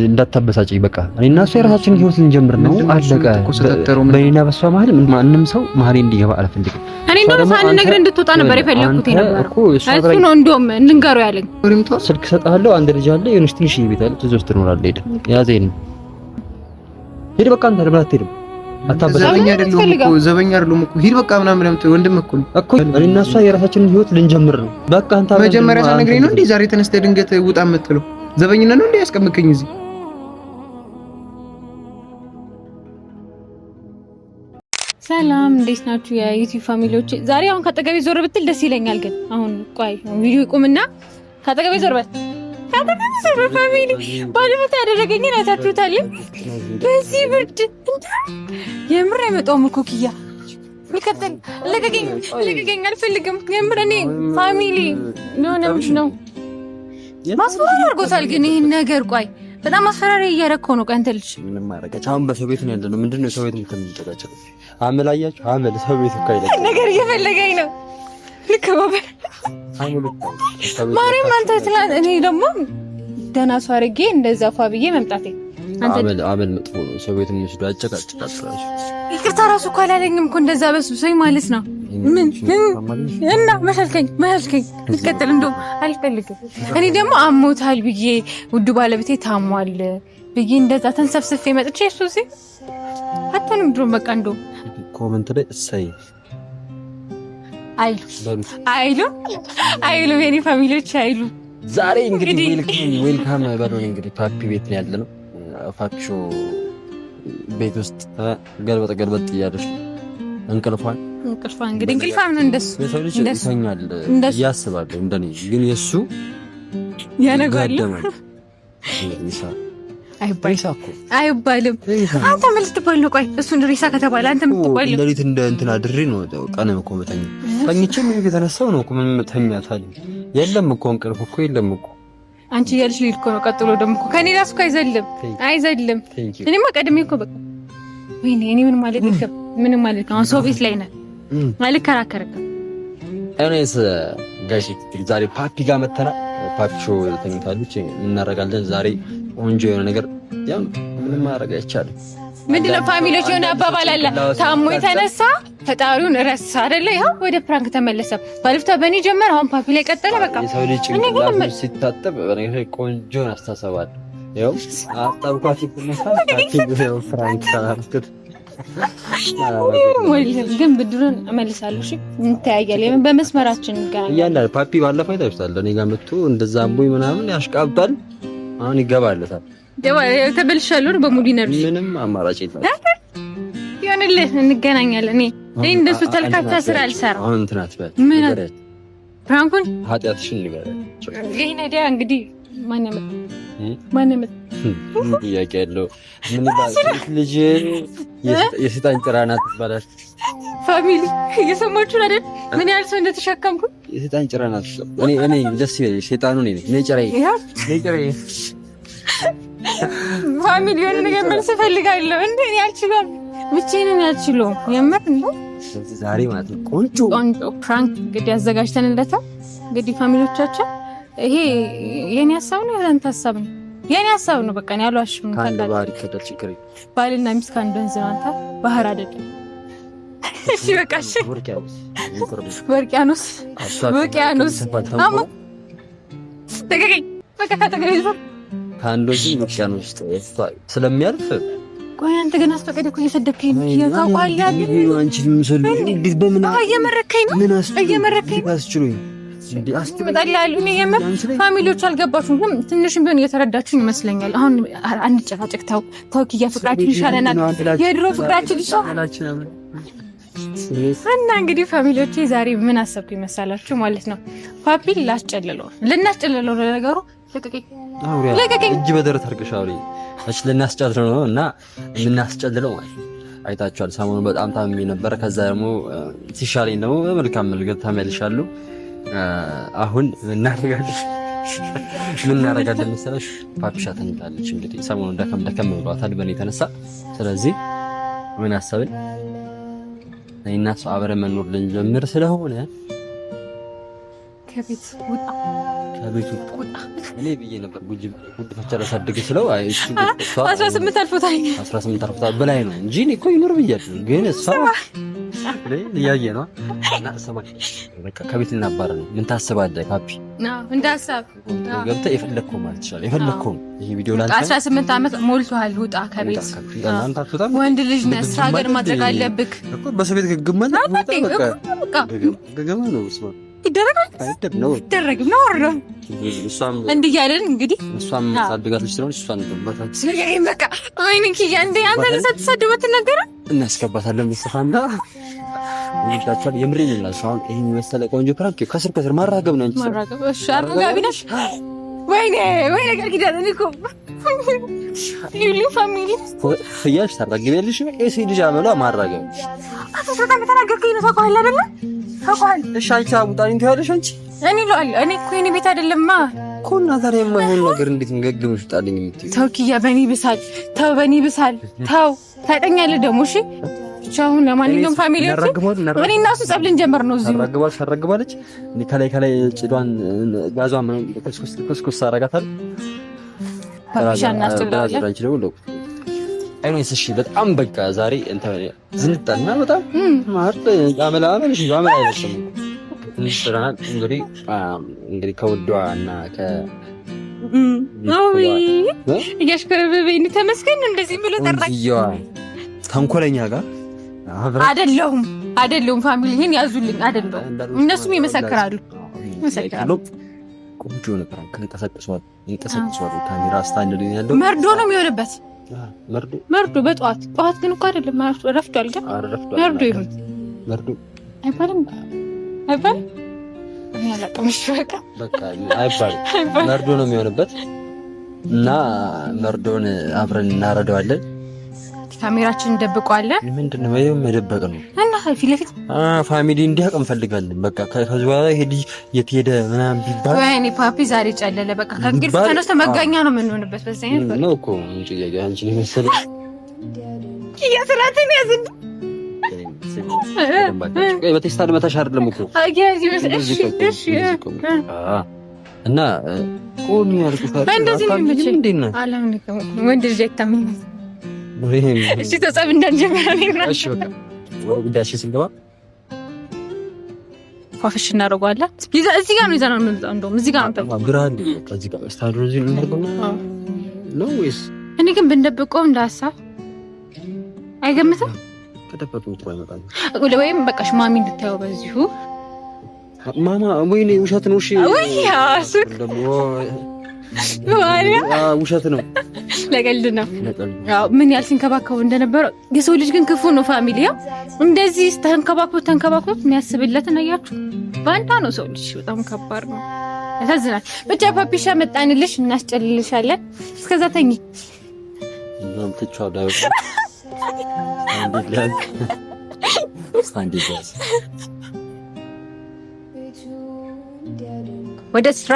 እንዳታበሳጭኝ በቃ እኔና እሷ የራሳችንን ህይወት ልንጀምር ነው አለቀ። በእኔና በሷ መሀል ማንም ሰው መሀል እንዲገባ አልፈልግም። እኔ እንደው ሳልነግርህ እንድትወጣ ነበር የፈለኩት ነበር እሱ ነው እንደውም እንንገረው ያለኝ። ስልክ ሰጣለሁ አንድ ልጅ አለ የሆነች ትንሽ ቤት አለ እዚህ ውስጥ ትኖራለህ። ሄድ ያዘኝ ሄድ በቃ አንተ ለምን አትሄድም? ዘበኛ አይደለም እኮ ሂድ በቃ ምናምን ወንድም እኮ እኔና እሷ የራሳችንን ህይወት ልንጀምር ነው በቃ። አንተ መጀመሪያ ሳትነግረኝ ነው እንዴ ዛሬ ተነስተህ ድንገት ውጣ የምትለው? ዘበኝነት ነው እንዴ ያስቀምከኝ እዚህ? ሰላም እንዴት ናችሁ የዩቲዩብ ፋሚሊዎች? ዛሬ አሁን ከአጠገቤ ዞር ብትል ደስ ይለኛል። ግን አሁን ቆይ ቪዲዮ ይቁምና ከአጠገቤ ዞር በል ፋሚሊ ባለፈው ያደረገኝን አይታችሁታል። በዚህ ብርድ የምር አይመጣውም እኮ ኪያ ልከተል ለቀቀኝ አልፈልግም። የምር እኔ ፋሚሊ ነው ማስፈራሪ አድርጎታል። ግን ይሄን ነገር ቆይ በጣም አስፈራሪ እያደረከው ነው። ቀንተ ልጅ ምንም ማረጋች አሁን በሰው ቤት ነው ያለነው። ምንድነው ሰው ቤት የምትጨቃጨቅ? አመላያችሁ አመል ሰው ቤት እኮ አይደለም ነገር እየፈለገኝ ነው። ልከባበር ማርያም አንተ ትላንት እኔ ደግሞ ደህና ሰው አድርጌ እንደዛ ፏ ብዬ መምጣቴ አመል መጥፎ ነው። ሰው ቤት የሚወስዱ አጨቃጭቃጭ ራሱ ይቅርታ ራሱ እኮ አላለኝም እኮ እንደዛ በሱ ሰይ ማለት ነው። ምን እና መሸልከኝ ልትቀጥል እንደው አልፈልግም። እኔ ደግሞ አሞታል ብዬ ውዱ ባለቤቴ ታሟል ብዬ እንደዛ ተንሰፍስፌ መጥቼ እሱ እዚህ አተንም ድሮ በቃ እንደው ኮሜንት ላይ እሰይ አይሉ የኔ ፋሚሊዎች አይሉ። ዛሬ እንግዲህ ዌልካም ባሎን እንግዲህ ፓፒ ቤት ነው ያለነው። ፓፒ ሾው ቤት ውስጥ ገልበጥ እያለች እንቅልፏን እንግዲህ እንቅልፋም ነው እንደሱ ይተኛል ያስባለሁ። እንደኔ ግን የሱ ያነጋል አይባልም። አንተ ምን ልትባል ነው? ቆይ እሱን ሪሳ ከተባለ አንተ ምን ትባል? ለሊት እንደ እንትና ድሬ ነው ቀንም እኮ መተኛ ተኝቼም የተነሳው ነው እኮ ምን መተኛታል? የለም እኮ እንቅልፍ እኮ የለም እኮ አንቺ ያልሽ ልጅ እኮ ነው። ቀጥሎ ደግሞ እኮ ከኔ ራሱ አይዘልም። እኔማ ቀድሜ እኮ በቃ ወይኔ እኔ ምን ማለት ነው? ሰው ቤት ላይ ነን አልከራከርም። እኔስ ጋሽ ዛሬ ፓፒ ጋር መተና ፓፒ ሾው ተኝታለች። እናደርጋለን ዛሬ ቆንጆ የሆነ ነገር ያው ምንም ማድረግ አይቻልም። ምንድነው ፋሚሊዎች የሆነ አባባል አለ። ታሞ የተነሳ ፈጣሪውን ረሳ አይደለ? ይኸው ወደ ፕራንክ ተመለሰ። ባልፍታ በእኔ ጀመረ፣ አሁን ፓፒ ላይ ቀጠለ። በቃ የሰው ልጅ ጭንቅላቱ ሲታጠብ በነገር ቆንጆ አስተሳሰባል። ይኸው አጣብቋት ይነሳ ታኪው ፍራንክ ታላልኩት ግን ብድሩን እመልሳለሁ። እሺ እንተያያለን፣ በመስመራችን እንገናኛለን። ያንዳል ፓፒ ባለፈው አይታችኋል። እኔ ጋር መጥቶ እንደዛ አምቦኝ ምናምን ያሽቃብጣል። አሁን ይገባለታል። ተበልሻለሁ በሙሉ ይነርሽ ምንም አማራጭ የለም። ይሆንልህ እንገናኛለን። እኔ እንደሱ ተልካታ ስራ አልሰራም። አሁን እንትን አትበል። ምን ፍራንኩን ኃጢአትሽን ንገረኝ። ይሄ ነዲያ እንግዲህ ማን ያመጣ ጥያቄ ያለው ምን ይባላል? ልጅ የሰይጣን ጭራ ናት ይባላል። ፋሚሊ እየሰማችሁ አይደል? ምን ያህል ሰው እንደተሸከምኩ የሰይጣን ጭራ ናት። እኔ ደስ ይለኝ ሰይጣኑ ነኝ። ጭራዬ ፋሚሊ የሆነ ነገር መልስ እፈልጋለሁ። እንዴ እኔ አልችልም፣ ብቻዬን አልችልም። የምር እንዴ ዛሬ ማለት ነው ቆንጆ ፕራንክ እንግዲህ አዘጋጅተንለታል። እንግዲህ ፋሚሊዎቻችን ይሄ የኔ ሀሳብ ነው ያንተ ሀሳብ ነው? የኔ ሀሳብ ነው። በቃ ነው ያሏሽም ካንተ ባህር ይከተል ችግር ባልና ሚስት ካንዱ አንተ ባህር አይደለም። እሺ በቃ እሺ ወርቂያኖስ አማ ተገኝ በቃ ተገኝ ካንዶጂ ወርቂያኖስ ስለሚያልፍ ቆይ አንተ ገና አስፈቀደ እኮ እየሰደከኝ ነው። ያውቃል አንቺ ምሰል እንዴት በምን እየመረከኝ ነው አስችሉኝ እንዴ አስመጣላሉ ነው የምር። ፋሚሊዎች አልገባችሁም፣ ግን ትንሽም ቢሆን እየተረዳችሁኝ ይመስለኛል። አሁን አንጨቃጨቅ፣ ተው ኪያ ፍቅራችን ይሻለናል፣ የድሮ ፍቅራችን ይሻለናል። እና እንግዲህ ፋሚሊዎቼ ዛሬ ምን አሰብኩ ይመስላችሁ ማለት ነው? ፓፒ ልናስጨልለው ነገሩ ለቀቀኝ እጅ በደረት አድርገሽ አውሪ እሺ። ልናስጨልለው ነው እና ልናስጨልለው ማለት አይታችኋል። ሰሞኑን በጣም ታምሜ ነበር። ከዛ ደግሞ ሲሻለኝ ደግሞ በመልካም መልገት ተመልሻለሁ። አሁን ምን እናደርጋለን መሰለሽ? ፓፒሻ ተኝታለች። እንግዲህ ሰሞኑን ደከም ብሏታል በእኔ የተነሳ። ስለዚህ ምን አሰብን? እኔና እሷ አብረን መኖር ልንጀምር ስለሆነ ከቤት ውጣ ከቤቱ እኔ ብዬ ነበር ጉድ ፈቻ ላሳድግ ስለው አይ እሱ 18 አልፎታል 18 አልፎታል በላይ ነው እንጂ እኔ እኮ ይኖር ብያለሁ። ግን እሷ ለያየ ነው እና ሰማኝ በቃ ከቤት እናባረ ነው። ምን ታስባለህ ካፒ? እንደ ሀሳብ ገብተህ የፈለግከው ማለት ይችላል። የፈለግከው ይሄ ቪዲዮ ላይ 18 ዓመት ሞልቷል። ውጣ ከቤት ወንድ ልጅ ነህ። ስራ ሀገር ማድረግ አለብህ እኮ በሰው ቤት ግግመት በቃ ገገማ ነው እሱ ይደረጋል አይደረግም ነው ወራ እሷም እንዲህ ያለን እንግዲህ እሷም ታድጋለች ስለሆነ እሷን እንደምባታች ስለዚህ በቃ ወይኔ ኪያ እንደ አንተ ለሰጥሰደበት ነገር እናስገባታለን። መስፋና ይታቻል የምሬን ይላል። አሁን ይሄን መሰለ ቆንጆ ፕራንክ ከስር ማራገብ ነው እንጂ ማራገብ እሺ አራጋቢ ነሽ። ወይኔ ነገር ኪዳን እኮ ይሉ ፋሚሊ ፍያሽ ታራግቢያለሽ። እሺ ልጅ አመሏ ማራገብ አትሰጣ ከተናገርከኝ ነው ታውቃለህ አይደለ? ታውቃለህ። እሺ አንቺ አቡጣሪን ትያለሽ አንቺ እኔ እላለሁ እኔ እኮ የኔ ቤት አይደለማ እኮ እና ታዲያ የማይሆን ነገር እንዴት እንገግምሽ ጣልኝ የምትይው? ተው ኪያ በኔ ብሳል ተው በኔ ብሳል ተው ታጠኛለህ ደግሞ እሺ ቻው። ለማንኛውም ፋሚሊዎች እኔ እና እሱ ጸብ ልንጀምር ነው። እዚህ ታራግባለች እኔ ከላይ ጭዷን ጋዟን ከስኩስ አረጋታል ፋሻና አስተላልፋለሁ አንቺ ደግሞ አይኖስ እሺ በጣም በቃ ዛሬ እንትን ዝንጣና በጣም ማርጥ አመላመልሽ አመላ አይደለም እንስራን እንግዲህ ከውዷና አዊ እያሽከረበበኝ ተመስገን እንደዚህ ብሎ ጠራኝ። ተንኮለኛ ጋር አይደለሁም ፋሚሊን ያዙልኝ አይደለሁም። እነሱም ይመሰክራሉ። ቆንጆ ነበር። ከንቀሳቀሷል ካሜራ ስታንድ ላይ ያለው መርዶ ነው የሚሆንበት። መርዶ በጠዋት ግን እኮ አይደለም ረፍዷል። ግን መርዶ ይሁን መርዶ አይባልም ያላቀምሽ በቃ አይባልም መርዶ ነው የሚሆንበት እና መርዶን አብረን እናረዳዋለን። ካሜራችን እንደብቀዋለን። ምንድነው ወይም መደበቅ ነው እና ፊት ለፊት ፋሚሊ እንዲያውቅ እንፈልጋለን። በቃ ከዚህ በኋላ ይሄ ልጅ የት ሄደ ምናምን ቢባል ወይኔ ፓፒ ዛሬ ጨለለ። በቃ ከእንቅልፍ ተነስተ መጋኛ ነው የምንሆንበት። በዛ አይነት ነው እኮ እንጂ አንቺ ነው መሰለኝ እያስራተን ያዝን በቴስታል መታሽ አይደለም እኮ እና ቆሚ ያልኩት እንደዚህ ነው እንዴ? አላምንከም ወንድ ልጅ አይታመንም። እሺ ተጸብ እንዳንጀምር ነው። እሺ በቃ ወደ ጉዳይሽ ስንገባ ፋፍሽ እናደርገዋለን። እዚህ ጋር ነው ይዘናል። እንደውም እዚህ ጋር ነው ግራንድ እዚህ ጋር ስታዲዮ እዚህ ነው ወይስ እኔ ግን ብንደብቀው እንደ ሀሳብ አይገምትም። ተደበቁ እኮ አይመጣም። ወይም በቃሽ ማሚ እንድታየው በዚሁ ማማ ወይኔ ውሸት ነው። እሺ ወይ ያሱ ደግሞ ማሪያ ውሸት ነው ለቀልድ ነው። ያው ምን ያህል ሲንከባከቡ እንደነበረ የሰው ልጅ ግን ክፉ ነው። ፋሚሊያ እንደዚህ ተንከባክቦ የሚያስብለትን አያችሁ። ባንታ ነው ሰው ልጅ በጣም ከባድ ነው። ያሳዝናል። ብቻ ፓፒሻ መጣንልሽ እናስጨልልሻለን። እስከዛ ተኝ እናም ተቻው ዳው ወደ ስራ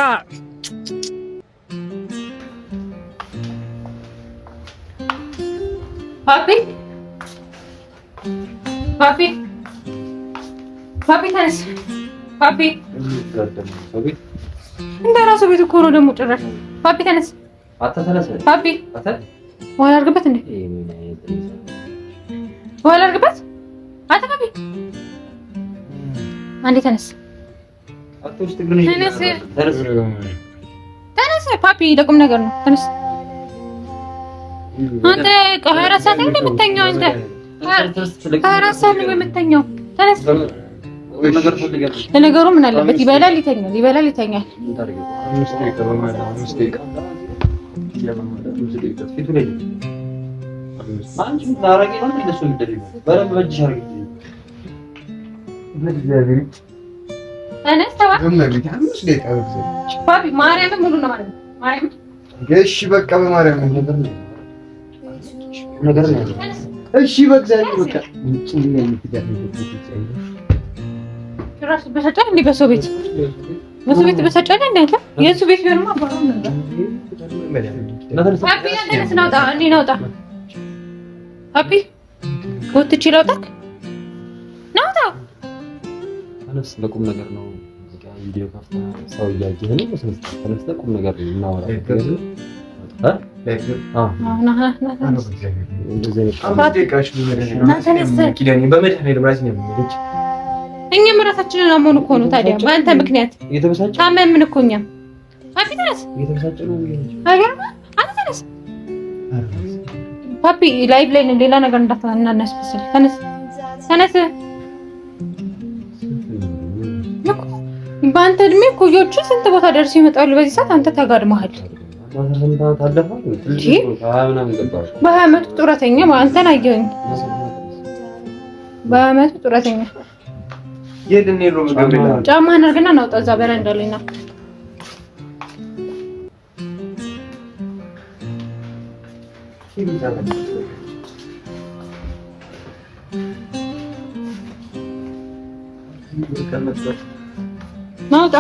ፓፒ ተነስ። ፓፒ እንደራሱ ቤት እኮ ነው ደግሞ ጭራሽ። ፓፒ ተነስ። ፓፒ ዋላ አድርግበት እንዴ ዋላ አድርግበት። አታ ፓፒ አንዴ ተነስ። ተነስ ፓፒ ለቁም ነገር ነው። ተነስ አንተ 24 ሰዓት ነው የምትተኛው? አንተ 24 ሰዓት ነው የምትተኛው? ተነስ። ለነገሩ ምን አለበት ይበላል ይተኛል። ፓፒ ማርያምን ሙሉ ነው ማለት ነው። ማርያምን እሺ በቃ በማርያም ነገር ነው። እሺ በእግዚአብሔር በቃ ጭራሽ በሰጫን እንዴ በሰው ቤት በሰጫን እንዴ አንተ የሱ ቤት ቢሆንማ አባራም ነበር። ፓፒ ተነስ ናውጣ እንዴ ናውጣ ፓፒ ወጥቼ ላውጣክ ናውጣ ተነስ። ለቁም ነገር ነው ቪዲዮ ከፍታ ሰው እያየህ ነው ተነስተህ ቁም ነገር እናወራለን። እኛም ራሳችንን አሞን እኮ ነው ታዲያ በአንተ ምክንያት ታመምን እኮ እኛም ፓፒ ላይቭ ላይ ሌላ ነገር እንዳታናናስመስል ተነስ በአንተ እድሜ ኩዮቹ ስንት ቦታ ደርሰው ይመጣሉ በዚህ ሰዓት አንተ ተጋድመሃል በ20 ዓመቱ ጡረተኛ አንተን አየኸኝ በ20 ዓመቱ ጡረተኛ ጫማ አድርግና ናውጣ እዛ በረንዳ ላይ ና ናውጣ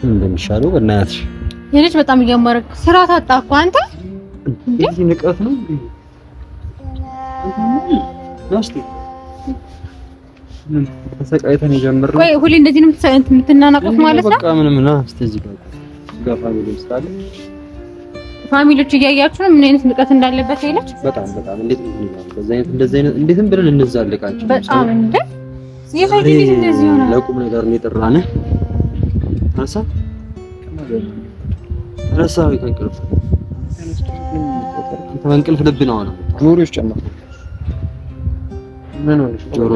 እንደሚሻለው በእናትሽ የልጅ በጣም እያማረክ ስራ ታጣ እኮ አንተ እንዴ ንቀት ነው ናስቲ ተሰቃይተን የጀመርነው ወይ ሁሌ እንደዚህ ነው የምትናናቀፍ ማለት ነው በቃ ምንም ና እስቲ እዚህ ጋር ፋሚሊ ስላለ ፋሚሊዎች እያያችሁ ነው ምን አይነት ንቀት እንዳለበት አይለች በጣም እንዴት ነው በዛ አይነት እንደዚህ አይነት እንዴትም ብለን እንዛልቃቸው በጣም እንዴ የፋይዲ እንደዚህ ሆነ ለቁም ነገር ነው የጠራነ ረሳ ይከንቅልፍ ተንቅልፍ ልብ ነው አለ ጆሮሽ ጨመረ ምን ሆነሽ ጆሮ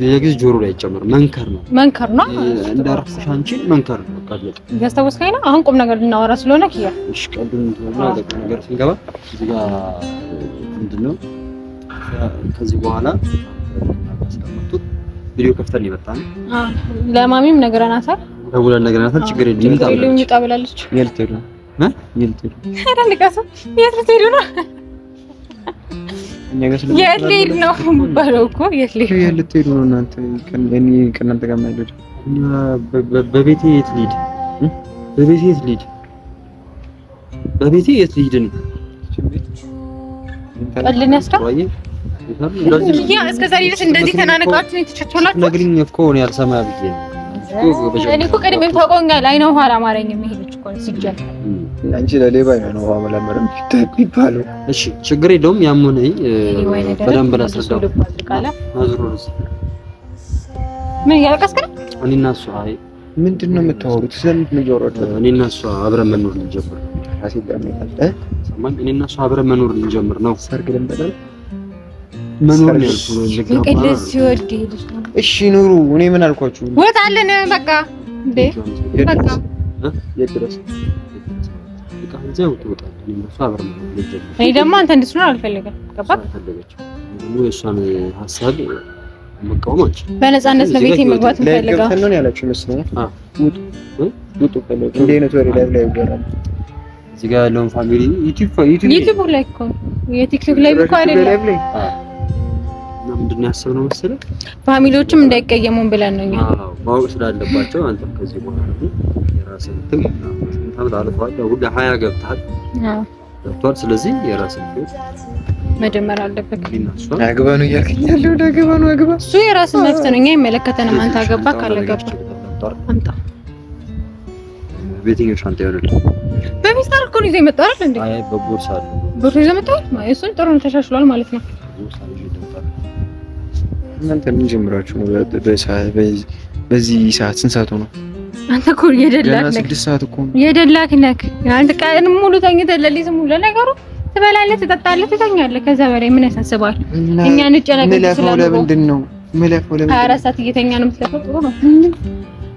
ለጊዜ ጆሮ ላይ ጨመረ መንከር ነው እንዳረፍሽ አንቺ መንከር ነው ቀለጥ ያስተውስከኝ ነው አሁን ቁም ነገር ልናወራ ስለሆነ ኪያ እሺ ቀልዱን ተወና ለቁም ነገር ስንገባ እዚህ ጋር ምንድነው ከዚህ በኋላ አስቀምጡት ቪዲዮ ከፍተን ይመጣል ለማሚም ነገራናታል ደውለን ነገራናታል ችግር የለም ይምጣ ብላለች ይልተሩ ይልተሩ አረንቀሱ የት ነው የት ልሄድ ነው ባለው እኮ የት ልትሄዱ ነው እናንተ ከእናንተ ጋር ማይደድ በቤቴ የት ልሂድ ነው ቀልን ያስራ ያ እስከ ዛሬ ድረስ እንደዚህ ተናነቃችሁ ነው የተቸቸላችሁ ነግሪኝ እኮ ነው ያልሰማ ብዬ እኔ እኮ ቀድሜ ታውቀውኛል አይነው ኋላ አማረኝ የሚሄድች እኮ ሲጀል አንቺ ለሌባ ነው ኋላ መለመረም ይባለው እሺ ችግር የለውም ያሙነኝ በደንብ ላስረዳው አዝሮስ ምን ያልቀስከ እኔና እሷ አይ ምንድነው የምታወሩት ስለምንድን ነው ያወራችሁ እኔና እሷ አብረን መኖር ልንጀምር ራሴ ጋር ነው ሰማኝ እኔና እሷ አብረን መኖር ልንጀምር ነው ሰርግ ልንበላል መኖር ነው ያልኩት ለቀደስ ሲወርድ ይልሽ እሺ ኑሩ እኔ ምን አልኳችሁ ወጣለን በቃ እንዴ በቃ የድረስ ከዛው ተወጣለ እነሱ አብረን ነው ልጅ እኔ ደግሞ አንተ እንድትኖር አልፈልግም ገባክ ነው የሷን ሐሳብ መቃወማች በነፃነት ነው ቤቴ መግባት ፈልጋ ለገብተን ነው ያላችሁ መስሎኝ ውጡ ፈለገ እንዴ ነው ወሬ ላይ ይወራል እዚህ ጋር ያለውን ፋሚሊ ዩቲዩብ ላይ እኮ የቲክቶክ ላይ እኮ አይደለም ምንድነው ያሰብነው መሰለህ ፋሚሊዎችም እንዳይቀየሙን ብለን ነው እኛ ማወቅ ስላለባቸው አንተ ከዚህ በኋላ የራስህን ትምጣ አልፏል ወደ 20 ገብተሃል ገብቷል ስለዚህ የራስህን መጀመር አለበት አግባ ነው ያልከኛለው አግባ ነው አግባ እሱ የራስህ መፍት ነው እኛ ይመለከተናል አንተ አገባ ካለገባ አምጣ ቤቲንግ ሻንጣ ይወርድ በሚስጥር እኮ ነው ይዘህ የመጣው አይደል እንዴ አይ በቦርሳ አለ ቦርሳ ይዘህ መጣው እሱን ጥሩ ነው ተሻሽሏል ማለት ነው እናንተ ምን ጀምራችሁ ነው በዚህ ሰዓት ስንት ሰዓት ነው አንተ እኮ የደላክ ነህ 6 ሰዓት እኮ የደላክ ነህ አንተ ቀን ሙሉ ተኝተህ ለሊት ሙሉ ለነገሩ ትበላለህ ትጠጣለህ ትተኛለህ ከዛ በላይ ምን ያሳስባል እኛ እንጨነቅ ስለሆነ ለምንድን ነው መለፈው ለምን 24 ሰዓት እየተኛ ነው የምትለፈው ጥሩ ነው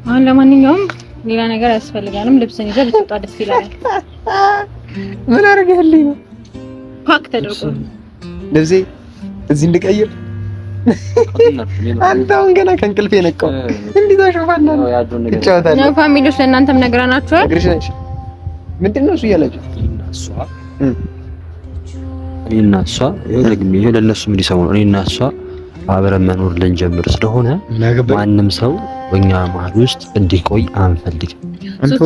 አሁን ለማንኛውም ሌላ ነገር ያስፈልጋንም ልብስን ይዘህ ብትወጣ ደስ ይላል ምን አደረገልኝ ነው ፓክ ተደርጎ ልብሴ እዚህ እንድቀይር አንተውን ገና ከእንቅልፌ ነቃው እንዴት አሽፋና ነው ፋሚሊዎች ለእናንተም ነግራናችሁ ነግሬሽ ምንድነው እሱ እያላችሁ እኔና እሷ ይሄ ለነሱ ምን ይሰሙ እኔና እሷ አብረን መኖር ልንጀምር ስለሆነ ማንም ሰው በእኛ መሀል ውስጥ እንዲቆይ አንፈልግም። አንተ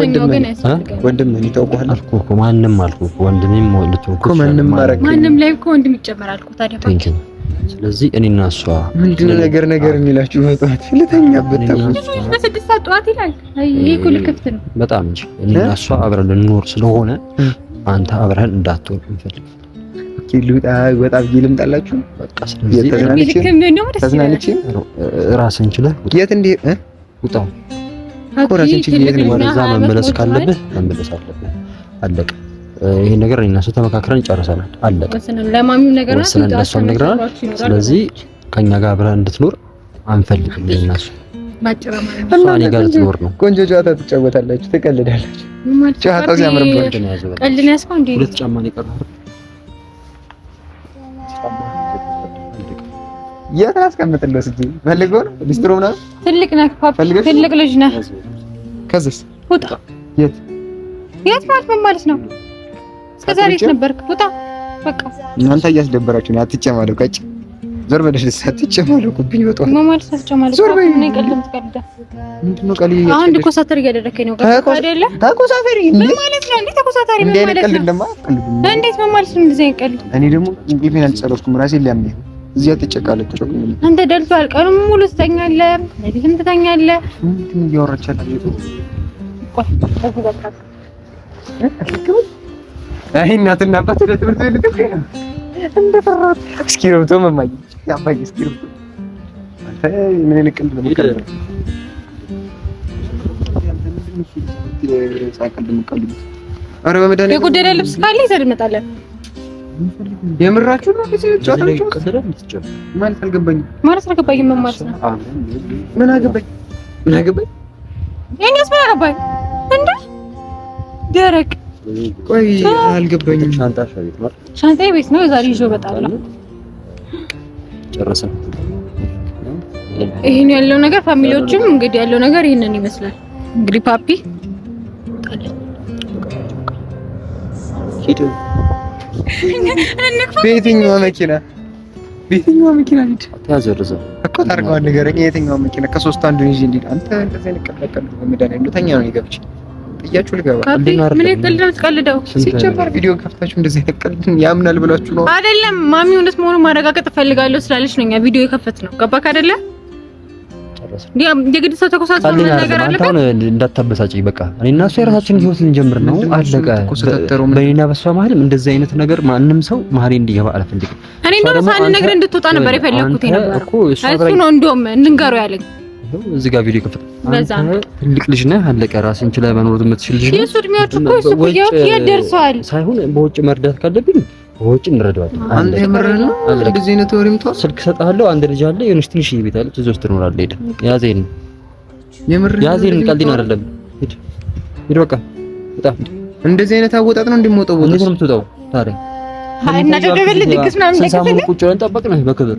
ወንድም ነህ ታውቀዋለህ አልኩህ እኮ ማንም አልኩህ ወንድሜም ልትወቁ ማንም ላይ እኮ ወንድም ይጨመራል እኮ ታዲያ። ስለዚህ እኔና እሷ ምንድነው ነገር የሚላችሁ መጣት ልተኛበት በስድስት ሰዓት ጠዋት ይላል። ይሄ እኮ ልክፍት ነው በጣም እንጂ እኔና እሷ አብረን ልንኖር ስለሆነ አንተ አብረን እንዳትወር እንፈልግ። ልውጣ በጣም ይልምጣላችሁ በቃ ስለዚህ ተዝናንቼ ራስህን ችለህ የት እንደ ውጣ ኮራችን ችግር ወደዛ መመለስ ካለብህ መመለስ አለብህ። አለቀ። ይሄን ነገር እኔና እሱ ተመካክረን ጨርሰናል። አለቀ። ለማሚም ነገር ነግረናል። ስለዚህ ከኛ ጋር አብረን እንድትኖር አንፈልግም። እኔና እሱ እኔ ጋር ልትኖር ነው። ቆንጆ ጨዋታ ትጫወታላችሁ፣ ትቀልዳላችሁ። ጨዋታው ሲያምርበት ነው ያዘው። ቀልድ ነው ያስቀው እንዴ? ሁለት ጫማ ነው የቀረው። የት አስቀምጥልህ? እስኪ ፈልገው ነው ሊስትሮ ምናምን ትልቅ ነህ ፓፓ፣ ትልቅ ልጅ ነህ። ከዛስ ውጣ። የት ማለት ነው? እስከ ዛሬ ነበርክ። ውጣ በቃ። እናንተ እያስደበራችሁ ነው። አትጨማለቁ። ቀጭ ዞር በለሽ። አትጨማለቁብኝ። ወጣ ማለት አትጨማለቁ። ምን ቀልድ ትቀልዳ? ምንድነው ቀልድ? አሁን ኮሳተር እያደረከኝ ነው አይደለ? ተኮሳተሪ ምን ማለት ነው? እንዴ ተኮሳተሪ ምን ማለት ነው? እንዴት ምን ማለት ነው? እንደዚህ ቀልድ እኔ ደግሞ እንዴት አልጨረስኩም። ራሴን ሊያመኝ እዚህ አትጨቃለቅ። አንተ ደልቷል። ቀኑን ሙሉ ትተኛለህ፣ ለሊትም ትተኛለህ። ምንድን ነው እያወራች ያለችው? አይ እናትና አባት ወደ ትምህርት ቤት ልትሄድ ነው እንደፈራሁት። እስኪርብቶ መማኝ ያባይ እስኪርብቶ አንተ ምን ልቅል ነው የምቀልድ? ኧረ በመድኃኒዓለም የጎደለ ልብስ ካለ ይዘህ ትመጣለህ። የምራችሁ ነው እንደዚህ ጫታችሁ ማለት አልገባኝም። ምን ማለት ነው? ምን አገባኝ? የእኛስ ምን አገባኝ? እንደ ደረቅ ቆይ አልገባኝም። ሻንጣዬ ቤት ነው። ዛሬ ይዤው እመጣለሁ። ጨረሰን። ይሄን ያለው ነገር ፋሚሊዎችም እንግዲህ ያለው ነገር ይሄንን ይመስላል። እንግዲህ ፓፒ ሂድ። በየትኛው መኪና ሂድ? ታዘርዘ እኮ ታርጋው ንገረኝ። የትኛው መኪና ከሶስት አንዱን ይዤ እንዴ? አንተ እንደዚህ ነቀለቀል በመዳን ተኛ ነው ይገብች ጥያችሁ ልገባ። ምን ይቀልድ ነው ትቀልደው? ሲጀመር ቪዲዮ ከፍታችሁ እንደዚህ ነቀልድ ያምናል ብላችሁ ነው አይደለም? ማሚ እውነት መሆኑን ማረጋገጥ እፈልጋለሁ ስላለች ነው እኛ ቪዲዮ የከፈት ነው። ገባክ አይደለ? የግድ ሰው ተኮሳተር ምን ነገር አለ? አንተ እንዳታበሳጭኝ በቃ። እኔና እሷ የራሳችንን ህይወት ልንጀምር ነው። አለቀ። በእኔና በሷ መሀልም እንደዚህ አይነት ነገር ማንም ሰው መሀሌ እንዲገባ አልፈልግም። እኔ እንደው ሳን ነገር እንድትወጣ ነበር የፈለኩት ነበር እሱ ነው እንደውም እንንገረው ያለኝ። እዚህ ጋር ቪዲዮ ከፈት። አንተ ትልቅ ልጅ ነህ። አለቀ። ራስን ችለህ መኖር የምትችል ልጅ ነህ። የሱ እድሜዎች እኮ እሱ ኩያው ይደርሳል። ሳይሆን በውጭ መርዳት ካለብኝ በውጭ እንረዳዋለን። አንተ የምርህ ነው? እንደዚህ አይነት ወሬም ተው። ስልክ ሰጣለሁ። አንድ ልጅ አለ፣ የሆነች ትንሽ ቤት አለች፣ እዚህ ውስጥ ትኖራለህ። ሄደ ያዜን የምርህ ያዜን ቀልድን አይደለም። ሂድ በቃ በጣም እንደዚህ አይነት አወጣጥ ነው እንደምወጣው ወጣ። እንዴት ነው የምትወጣው ታዲያ? እና ደደበል ድግስ ምናምን ሳምንት ቁጭ ብለን ጠበቅን በክብር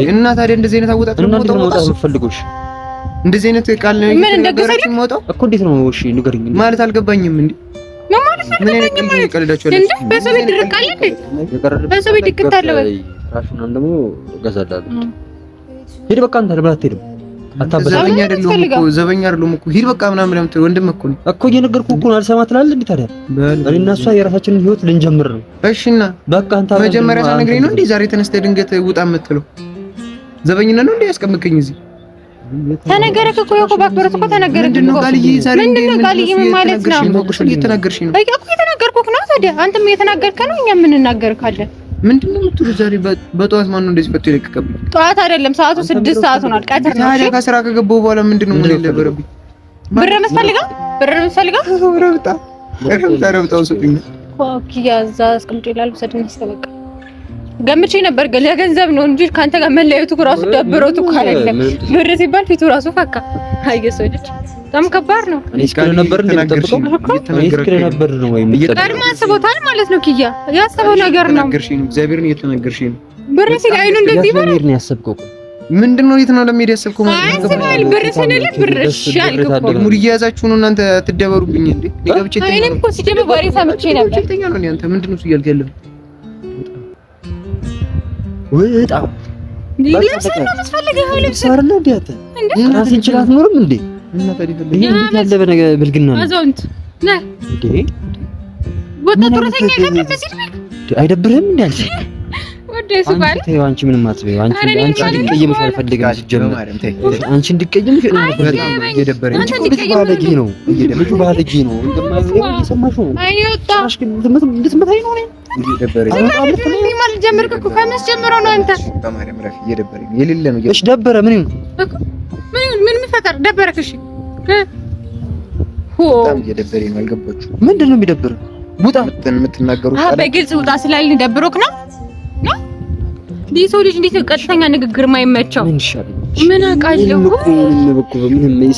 እና ታዲያ እንደዚህ አይነት አወጣጥ ነው የምወጣው የምትፈልጉሽ? እንደዚህ አይነት ቃል ነው ምን እንደገሰልኝ የምወጣው እኮ። እንዴት ነው? እሺ ንገሪኝ። ማለት አልገባኝም እንዴ? ምን ማለት ነው? ምን ይቀልዳችኋል እንዴ? በሰው ቤት ድርቃል እንዴ? በሰው ቤት ድቅታለ ወይ? ራሱን ደግሞ ገዛላለሁ። ሂድ በቃ። አንተ ለምን አትሄድም? ዘበኛ አይደለም እኮ ሂድ በቃ ምናምን ለምን ወንድም እኮ ነው እኮ እየነገርኩህ እኮ ነው። አልሰማ ትላለህ እንዴ? ታዲያ እኔና እሷ የራሳችንን ህይወት ልንጀምር ነው። እሺ እና በቃ አንተ መጀመሪያ ሳትነግረኝ ነው እንዴ ዛሬ ተነስተህ ድንገት ውጣ የምትለው? ዘበኝነት ነው እንዴ ያስቀምጥከኝ እዚህ? ተነገረክ እኮ ያው ባክበረት እኮ ተነገረክ እኮ። ምንድነው ቃልዬ ምን ማለት ነው? እየተናገርሽኝ ነው። በቃ እኮ እየተናገርኩህ ነው። ታዲያ አንተም እየተናገርከ ነው፣ እኛም ምን እናገርካለን? ምንድነው የምትሉት? ዛሬ በጠዋት ማን ነው እንደዚህ ፈቶ ይለቀቀብኝ? ጠዋት አይደለም ሰዓቱ 6 ሰዓት ሆኗል። ቀጥር ነው። ታዲያ ከስራ ከገባሁ በኋላ ምንድነው ምን ይለበረብኝ? ብር መስፈልጋ ረብጣው ሰጥኝ ኮኪ ያዛ አስቀምጬ ይላል። ሰድን ይስተበቃ ገምቼ ነበር ግን ለገንዘብ ነው እንጂ ካንተ ጋር መለያየቱ ራሱ ደብሮት እኮ አይደለም። ብር ሲባል ፊቱ ራሱ ፈካ። አየሰው ልጅ በጣም ከባድ ነው። እኔ እስከ ነበር እንደምጠብቀው ነው ወይ ቀድሞ አስቦታል ማለት ነው። ኪያ ያሰበው ነገር ነው። እግዚአብሔርን እየተናገርሽኝ ነው። ብር ሲል አይኑ እንደዚህ ይባላል። ነው ያሰብከው? ምንድነው? የት ነው ለሚሄድ ያሰብከው ማለት ነው? አይ ብር ሲል ብር እሺ አልኩ። ሙድ እየያዛችሁ ነው እናንተ ትደበሩብኝ እንዴ? ሊገብቼ እኔም እኮ ሲጀምር ወሬ ሰምቼ ነበር። ሁለተኛ ነው አንተ ምንድነው እሱ እያልክ ያለው? ወጣ ልብስ ነው የምትፈልገው? ይኸው ልብስ አይደለ እንዴ? ራስን ችላት ኖርም እንዴ? እና ታዲያ ይሄ እንዴት ያለ በነገ ብልግና ነው? አዛውንት ነህ እንዴ? ወጣት ጡረተኛ አይደለም በዚህ አይደብርህም እንዴ አንቺ? ወደ እሱ ባል አንቺ ምንም አትበይው። አንቺ እንድትቀየምሽ አልፈልግም። ሲጀመር አንቺ እንድትቀየምሽ እየደበረኝ ባለጌ ነው። ልጁ ባለጌ ነው። እንደማይሰማሽ ነው። አይወጣ እንድትመታኝ ነው። እየደበረኝ ማለት ጀመርክ እኮ ከመስ ጀምሮ ነው። አንተ በማርያም ረፍ እየደበረኝ የሌለ ነው። እሺ ደበረ ምን ይሁን እኮ ምን የሚፈጠር ደበረክ? እሺ በጣም እየደበረኝ ነው። አልገባችሁም? ምንድን ነው የሚደብረው? ውጣ የምትናገሩት በግልጽ ውጣ ስላልን ደብሮክ ነው ነው ዲሶ ልጅ እንዴት ቀጥተኛ ንግግር ማይመቸው? ምን አውቃለሁ።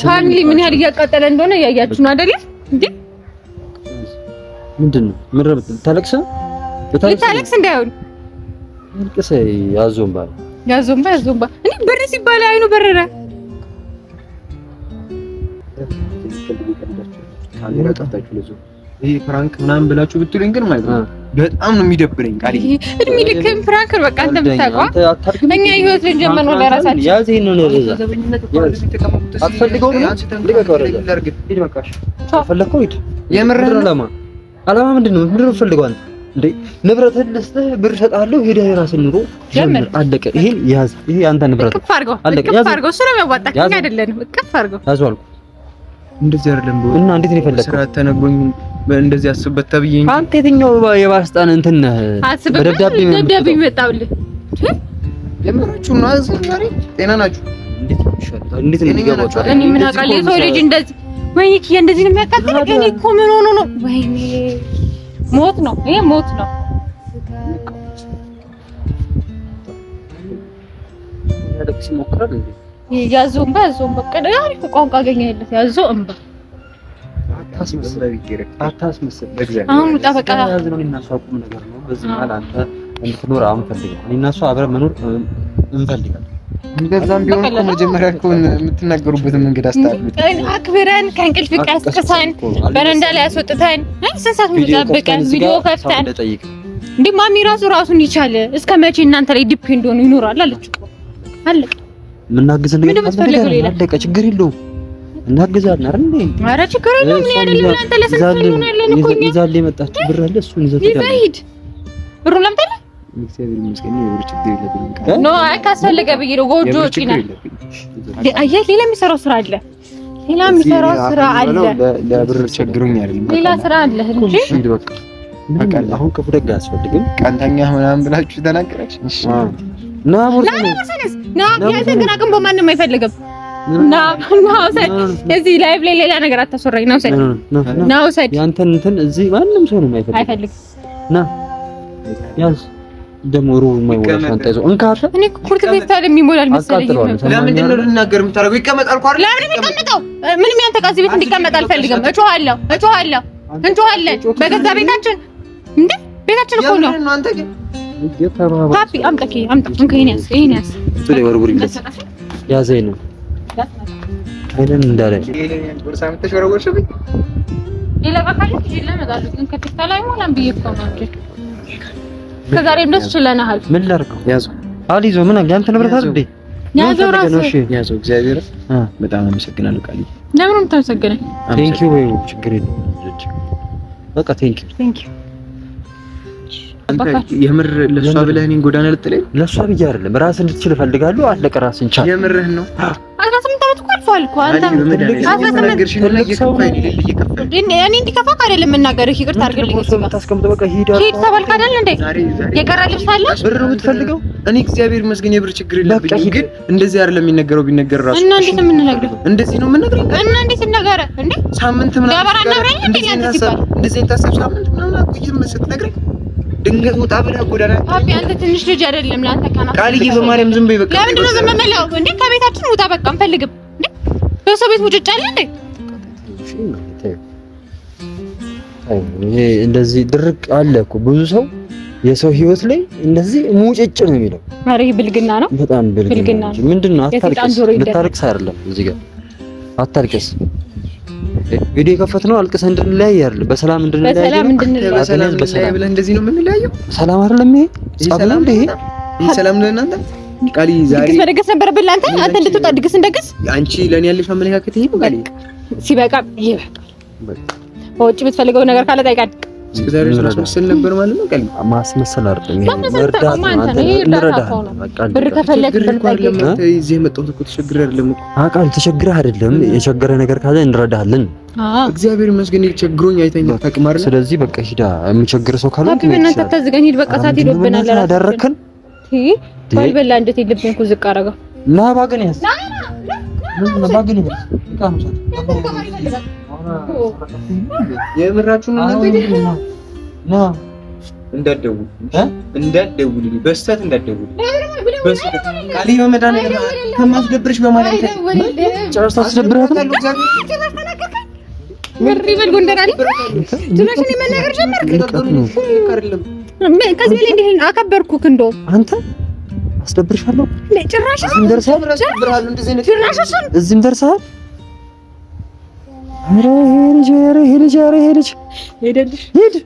ፋሚሊ ምን ያህል እያቃጠለ እንደሆነ እያያችሁ ነው አይደል? እንዴ ምንድነው? ምን ረብጥ ታለቅስ እንዳይሆን ልቅስ። ያዞምባ እኔ በር ሲባል አይኑ በረረ። ካሜራ ጠፋችሁ ለዞ ይሄ ፍራንክ ምናምን ብላችሁ ብትሉኝ ግን ማለት ነው በጣም ነው የሚደብረኝ። ቃል ይሄ እድሜ ልክም ፍራንክ በቃ እንደምታውቀው እኛ ህይወት ልንጀምር ነው ለራሳችን። ያዝ ይሄን ነው ለዛ አትፈልገውም? ልቀቀው ረዛ ሂድ በቃሽ። ፈለከው ሂድ። የምርህ አላማ ምንድን ነው? ምንድን ነው ፈልገው አንተ እንዴ? ንብረትህን ልስጥህ ብር እሰጥሃለሁ። ሄደህ የራስህን ኑሮ ጀምር። አለቀ። ይሄን ያዝ። ይሄ አንተ ንብረት እቅፍ አድርገው። እቅፍ አድርገው። እሱ ነው የሚያዋጣህ እኛ አይደለንም። እቅፍ አድርገው። ያዙ አልኩ። እንደዚህ አይደለም ብሎ እና እንዴት ነው የፈለከው? ስራ ተነግሮኝ እንደዚህ አስብበት ተብዬኝ። አንተ የትኛው የባስጣን እንትን በደብዳቤ መጣብልህ? የምራችሁ ነው? ዛሬ ጤና ናችሁ? እንዴት ነው የሚገባው? እኔ ምን አውቃለሁ? የሰው ልጅ እንደዚህ ወይኔ ኪያ እንደዚህ ነው የሚያቃጥል። እኔ እኮ ምን ሆኖ ነው? ወይኔ ሞት ነው ይሄ፣ ሞት ነው። ያለቅስ ሞክራል እንዴ? ያዞ እንባ ቀደ አሪፍ ቋንቋ አገኘህለት። ያዞ እንባ አታስመስል። አሁን ውጣ በቃ። ያዝነው እና እሷ ቁም ነገር ነው። በዚህ መሀል አንተ እንድትኖር አንፈልግም። እኔና እሷ አብረን መኖር እንፈልጋለን። እንደዛም ቢሆን እኮ መጀመሪያ እኮ የምትናገሩበትን መንገድ አስተካክሉት። አክብረን ከእንቅልፍ ቀስቅሰን በረንዳ ላይ አስወጥተን ስንት ሙሉ ጠብቀን ቪዲዮ ከፍተን እንዴ ማሚ ራሱን ይቻለ እስከ መቼ እናንተ ላይ ዲፔንድ ሆኖ ይኖራል አለች እኮ አለቀ። ምናግዝ ነገር አለቀ። ችግር የለውም እናግዛለን አይደል እንዴ? ኧረ ችግር የለውም። ምን አይደለም እናንተ ለሰልፍ እንሆናለን እኮ እኛ ይዛል የመጣች ብር አለ እሱን ይዘት ይሄድ ብሩ ለምታለ እግዚአብሔር ይመስገን ነው። ችግር የለብኝም። ኖ አይ ካስፈለገ ብዬ ነው ጎጆ ወጪ ነው። አየህ ሌላ የሚሰራው ስራ አለ። ለብር ቸግሩኝ አይደለም ሌላ ስራ አለ እንጂ ሂድ በቃ። አሁን ክፉ ደግ አያስፈልግም። ቀንተኛ ምናምን ብላችሁ ተናገራችሁ። እሺ ና ያንተን ግን አቅም በማንም አይፈልግም። ና ውሰድ። እዚህ ላይቭ ላይ ሌላ ነገር አታስወራኝ። ና ውሰድ። ያንተን እንትን እዚህ ማንም ሰው ነው አይፈልግም። ና ያዝ ደግሞ ሩብ የማይሞላ ሻንጣ ይዞ እንካታ። እኔ ኩርት ቤት ታዲያ የሚሞላል መሰለኝ። ለምንድን ነው ልናገር የምታደርገው? ይቀመጥ አልኩ አይደል? ለምን ይቀመጣው? ምንም ያንተ ቃል ቤት እንዲቀመጥ አልፈልግም። እጮሃለሁ እንጮሃለን በገዛ ቤታችን። እንዴ ቤታችን እኮ ነው። ፓፒ አምጣ ይሄን ያዝ ስለይ ወርውሪለት ያዘኝ ነው አይደል? እንዳለ ቦርሳ የምትወረወርሽብኝ ሌላ ባካል ይዤ እመጣለሁ። ግን ከፊት ላይ ሞላም ብዬ እኮ ነው እንጂ ከዛሬም ደስ ይለናል። ምን ላድርገው? ያዘው አልይዞ ምን ያንተ ንብረት አይደል እንዴ? ያዘው ራሱ ያዘው። እግዚአብሔር በጣም አመሰግናለሁ። ቃል ለምን የምታመሰግነኝ? ቴንክ ዩ ወይ ችግር የለውም። በቃ ቴንክ ዩ አንተ የምር ለሷ ብለህ እኔን ጎዳና ልጥለኝ? ለሷ ብዬ አይደለም ራስህ እንድትችል እፈልጋለሁ። አለቀ። ራስህን ቻል። የምርህን ነው? 18 ዓመት እኮ አልፏል እኮ አንተ እኔ እንዲከፋ አይደለም የምናገርህ። ይቅርታ አድርግልኝ። እሱ ታስቀምጥ በቃ ሂድ ተባልክ አይደል እንዴ? የቀረ ልብስ አለ? ብር ነው የምትፈልገው? እኔ እግዚአብሔር ይመስገን የብር ችግር የለብኝም። ግን እንደዚህ አይደለም የሚነገረው። ቢነገር ራሱ እና እንዴት ነው የምንነግረው? እንደዚህ ነው የምንነግረው እና እንዴት ይነገረ እንዴ? ሳምንት ምናምን ገበራ ነብረኝ እንዴ? እንደዚህ ታሰብ ሳምንት ምናምን አቆየም ስትነግረኝ ድንገት ወጣ ብለህ ጎዳና ፓፒ፣ አንተ ትንሽ ልጅ አይደለም ለአንተ ካና ቃልዬ፣ በማርያም ዝም በይ በቃ። ለምንድን ነው ዝም የምለው እንዴ? ከቤታችን ውጣ በቃ። አንፈልግም እንዴ? በሰው ቤት ውጭ አለ እንዴ? ይሄ እንደዚህ ድርቅ አለ እኮ ብዙ ሰው የሰው ህይወት ላይ እንደዚህ ሙጭጭ ነው የሚለው። ኧረ ይሄ ብልግና ነው፣ በጣም ብልግና ነው። ምንድነው? አታልቅስ። ልታርቅስ አይደለም እዚህ ጋር አታልቅስ። ቪዲዮ የከፈትነው አልቅሰን እንድንለያይ አይደል? በሰላም እንድንለያይ ብለህ እንደዚህ ነው የምንለያየው? ሰላም አይደለም ይሄ? ሰላም ነው ይሄ? ሰላም ነው እናንተ ቃሊ ዛሬ ድግስ መደገስ ነበረብን አንተ እንድትወጣ ድግስ እንደግስ። አንቺ ለኔ ያለሽ አመለካከት ይሄ ነው ቃሊ። ሲበቃ ይበቃ። በውጭ የምትፈልገው ነገር ካለ ጠይቃት። እስከዛሬ ማስመሰል ነበር ማለት ነው ቃሊ። ማስመሰል አይደለም እርዳታ አንተ እረዳሃለሁ። ብር ከፈለክ ብትጠይቅ እዚህ የመጣሁት እኮ ተቸግሬ አይደለም እኮ አቃል ተቸግረህ አይደለም። የቸገረ ነገር ካለ እንረዳሃለን። እግዚአብሔር ይመስገን ቸግሮኝ አይተኛ ታቅማር። ስለዚህ በቃ ሂዳ የሚቸግር ሰው ካለ በእናንተ ተዝገን ሂድ። በቃ ሰዓት ሄዶብናል። አደረከን ባልበላ እንዴት የለብን እኮ ዝቅ አደረገው ና ባገን ያዝ ና ባገን ያዝ የምራችሁን እናንተ ና እንዳትደውል በስተት እንዳትደውል በስተት ቃሊ በመዳን ከማስደብርሽ በማለት ጨርሳ አስደብራት ወሪበል ጎንደር አለ ትናሽን የመናገር ጀመርክ። ከዚህ በላይ እንዴ አከበርኩክ። እንደውም አንተ አስደብርሻለሁ ጭራሽ እዚህም ደርሰሃል። አስደብርሃለሁ እንደዚህ ነው ጭራሽ እዚህም ደርሰሃል። ኧረ ሄደልሽ ሄድ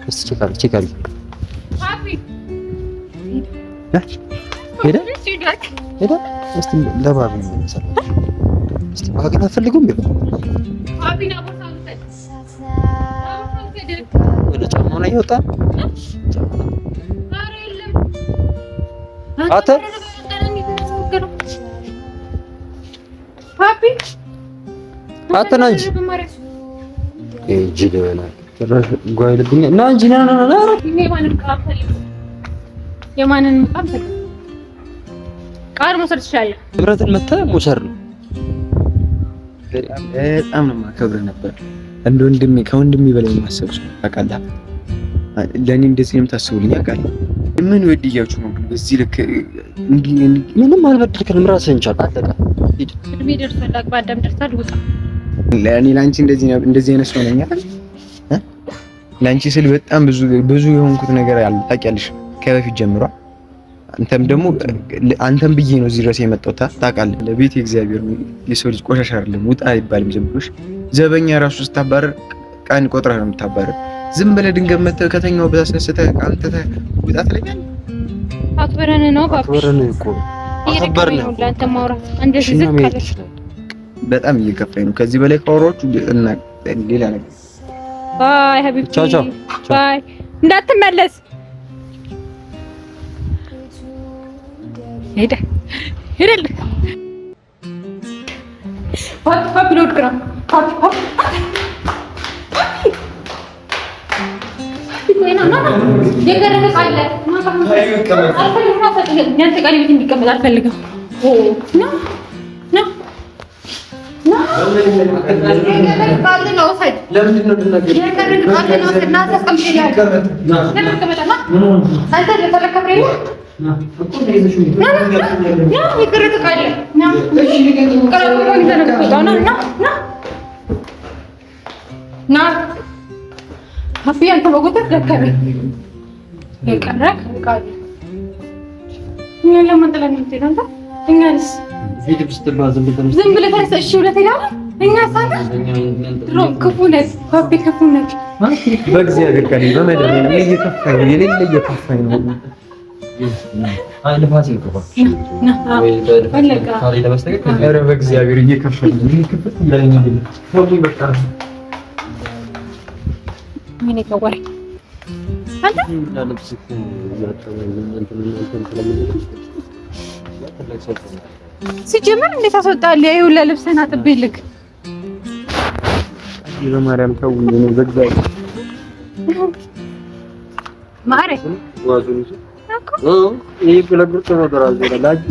እስቲ ቼክ አድርጊ ሄደ እስቲ ለባቢ ነው እስቲ ባግና ፈልጉም ቢሆን ባቢና ቦታው ወደ ጫማው ላይ ይወጣ አተ ፓፒ አተና እንጂ እጂ ደና ጭራሽ ጓይልብኝ እና እንጂ ና የማንን ቃል መውሰድ ትችላለህ። ንብረትን መተህ መውሰድ ነው። በጣም ነው የማከብርህ ነበር እንደ ወንድሜ ከወንድሜ በላይ ማሰብሽ ታውቃለህ። ለኔ እንደዚህ ነው የምታስቡልኝ አውቃለሁ። ምን ወድያችሁ ነው ግን በዚህ ልክ ምንም አልበደልክም። ራስህን ቻል አለቀ። ሂድ እድሜ ደርሷል። አቅባዳም ደርሷል። ውጣ። ለኔ ላንቺ እንደዚህ አይነት ሰው ነኝ አይደል? ላንቺ ስል በጣም ብዙ የሆንኩት ነገር አለ ታውቂያለሽ፣ ከበፊት ጀምሮ። አንተም ብዬ ነው እዚህ ድረስ የመጣሁት ታውቃለህ። ለቤት እግዚአብሔር የሰው ልጅ ቆሻሻ አይደለም ውጣ አይባልም። ዝም ብሎሽ ዘበኛ ራሱ ስታባረር ቀን ቆጥረህ ነው የምታባረር። ዝም ብለህ ድንገት መተህ ከተኛው በታስነስተህ ቃምተህ ውጣ ትለኛለህ። አክብረን ነው አክብረን እኮ አክብረን ነው ለአንተ ማውራት እንደዚህ ዝቅ አለሽ። በጣም እየከፋኝ ነው። ከዚህ በላይ ካወራችሁ እና ሌላ ነገር ባይ ሀቢብቲ ቻው ቻው ባይ እንዳትመለስ ሄደ ፓፒ ሎድ ግራ ፓፒ አልፈልግም። አንተ በጎተት ደከመኝ የቀረክ ቃል እኛን ለማንጠላ ነው የምትሄደው አንተ። እኛንስ ዝም ብለህ ተነስተህ እሺ ብለህ ትሄዳለህ። እኛ ሳታ ድሮ ክፉ ነህ ፓፒ፣ ክፉ ነህ። በእግዚአብሔር ቃል በመድረን እየከፋኝ ነው የሌለ እየከፋኝ ነው። አይልፋስ ይቆባ ወይ በለካ ካሪ ለበስተቀር ኧረ በእግዚአብሔር እየከፋኝ ነው። ይከፈት ይለኝ እንዴ ነው በቃ ምን ይከወር አንተ ለልብስ እኮ ሲጀመር እንዴት አስወጣለህ? ይኸው ለልብስህን አጥቤልክ በማርያም ተውኝ ነው በእግዚአብሔር ማሬ ዋዙን ይሄ ብለግሩት ነው ደራዝ ለላጅ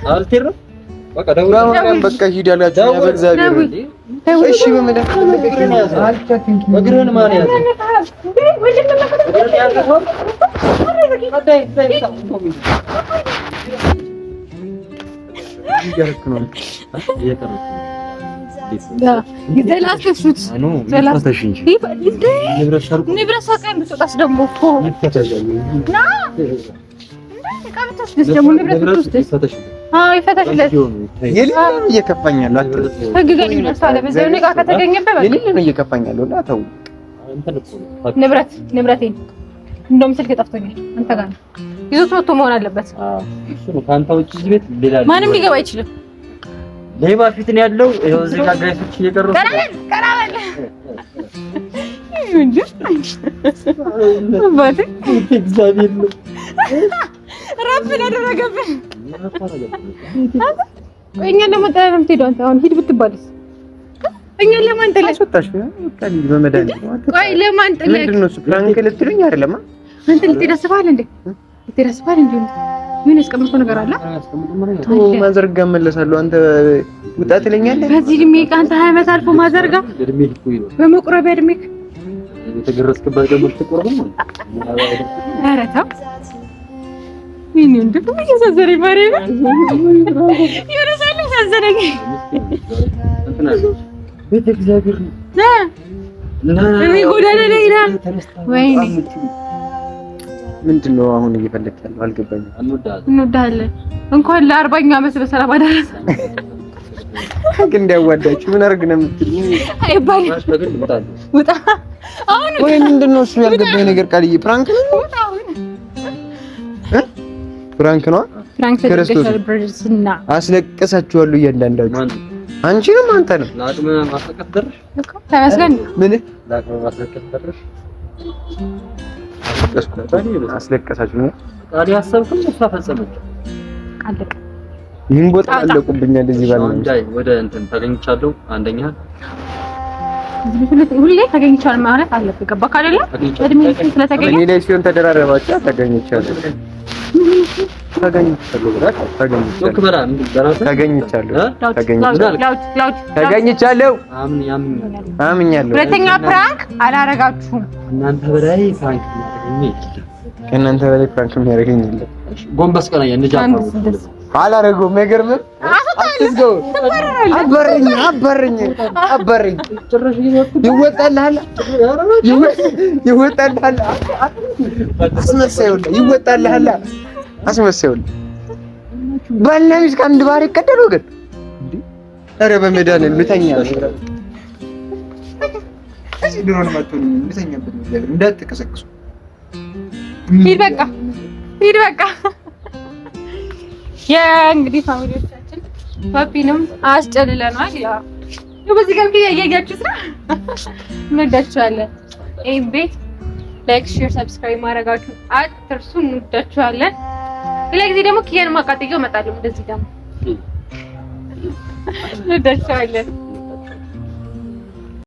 አልተረ በቃ ደውል በቃ ሂድ ያላችሁ በእግዚአብሔር እሺ በመዳፍ እግርህን ማን ያዘ? ንብረት አዎ ይፈታሽለት። የሌለ ነው እየከፋኛል። ህግ ጋር ይደርሳል። በዚህ ሁኔታ ከተገኘበት በቃ የሌለ ነው እየከፋኛል። እና ተው ንብረቴን እንደውም ስልክ ጠፍቶኛል። አንተ ጋር ነው ይዞት መጥቶ መሆን አለበት። እሱ ነው ካንተ ውጪ እዚህ ቤት ሌላ ማንም ሊገባ አይችልም። ሌባ ፊት ነው ያለው። ይኸው እዚህ ጋር ጋይሶች እየቀሩ ቀራበል እግዚአብሔር ነው ራፍን አደረገብን። እኛን ለማንጠለል ነው የምትሄደው አንተ። አሁን ሂድ ብትባልስ እኛን ለማንጠለል አስወጣሽ? በቃ ልጅ በመድኃኒት ነው። ቆይ ለማንጠለል ምንድን ነው እሱ? ፕራንክ ልትሉኝ አይደለም? አንተ ልትሄድ አስበሃል እንዴ? ልትሄድ አስበሃል እንዴ? ምን ያስቀምጥከው ነገር አለ? ማዘርጋ መለሳለሁ። አንተ ውጣ ትለኛለህ? በዚህ እድሜ አንተ 20 ዓመት አልፎ ማዘርጋ በመቁረቢያ እድሜክ የተገረስክበት ደግሞ ትቆርበው ነው። ኧረ ተው ምን እንደው እያሳዘነኝ ማርያም ይወርሳል ያሳዘነኝ ቤተ እግዚአብሔር ነው። እኔ ጎዳና ላይ ነኝ። ወይኔ ምንድን ነው አሁን እየፈለክ ያለው? አልገባኝም። እንወዳለን እንኳን ለ40ኛው ዓመት በሰላም አደረሰ። ግን እንዲያዋዳችሁ ምን አድርግ ነው የምትሉኝ? አይባልም። ውጣ አሁን ወይ ምንድን ነው እሱ? ያልገባኝ ነገር ቃልዬ ፕራንክ ነው? ፕራንክ ነው። ፍራንክ ተደርገሻል። ብርዝና አስለቀሳችኋለሁ እያንዳንዳችሁ። አንቺንም አንተ ነው ለአቅመ ማስለቀስ ደረሽ እኮ ተመስገን። ምን ለአቅመ ማስለቀስ ደረሽ? አስለቀሳችሁ ነው ታዲያ ያሰብኩት እሷ ፈጸመች። አለቀ። ይሄን ቦታ አለቁብኛል። እዚህ ባለ እንዳይ ወደ እንትን ተገኝቻለሁ። አንደኛ ሁሌ ተገኝቻለሁ ማለት አለብህ። ገባህ አይደለ? እድሜ ስለተገኘ እኔ ላይ ሲሆን ተደራረባችሁ ተገኝቻለሁ። ተገኝቻለሁ። አምኛለሁ። ሁለተኛ ፕራንክ አላረጋችሁም። እናንተ በላይ ፕራንክ ከእናንተ በላይ ፕራንክ የሚያደርገኝ የለም። ጎንበስ ቀና እንጃ አላረገውም። አይገርምም? አትዝገው። አበረኝ። ይወጣልሃል። አስመሳይ ባልና ሚስት ከአንድ ባህር ይቀደሉ። ግን ኧረ በመድኃኒዓለም ልተኛ ነው። እዚህ ድሮን መጥቶ ልተኛበት ነው። እንዳትቀሰቅሱ። ሂድ በቃ። እንግዲህ ፋሚሊዎቻችን ፓፒንም አስጨልለናል። ያው በዚህ ጋር እያያችሁት ነው። እንወዳችኋለን። ይሄን ቤት ላይክ፣ ሼር፣ ሰብስክራይብ ማድረጋችሁ አትርሱ። እንወዳችኋለን። ሌላ ጊዜ ደግሞ ኪያን ማቃጠያው እመጣለሁ። እንደዚህ ደግሞ እንወዳችኋለን።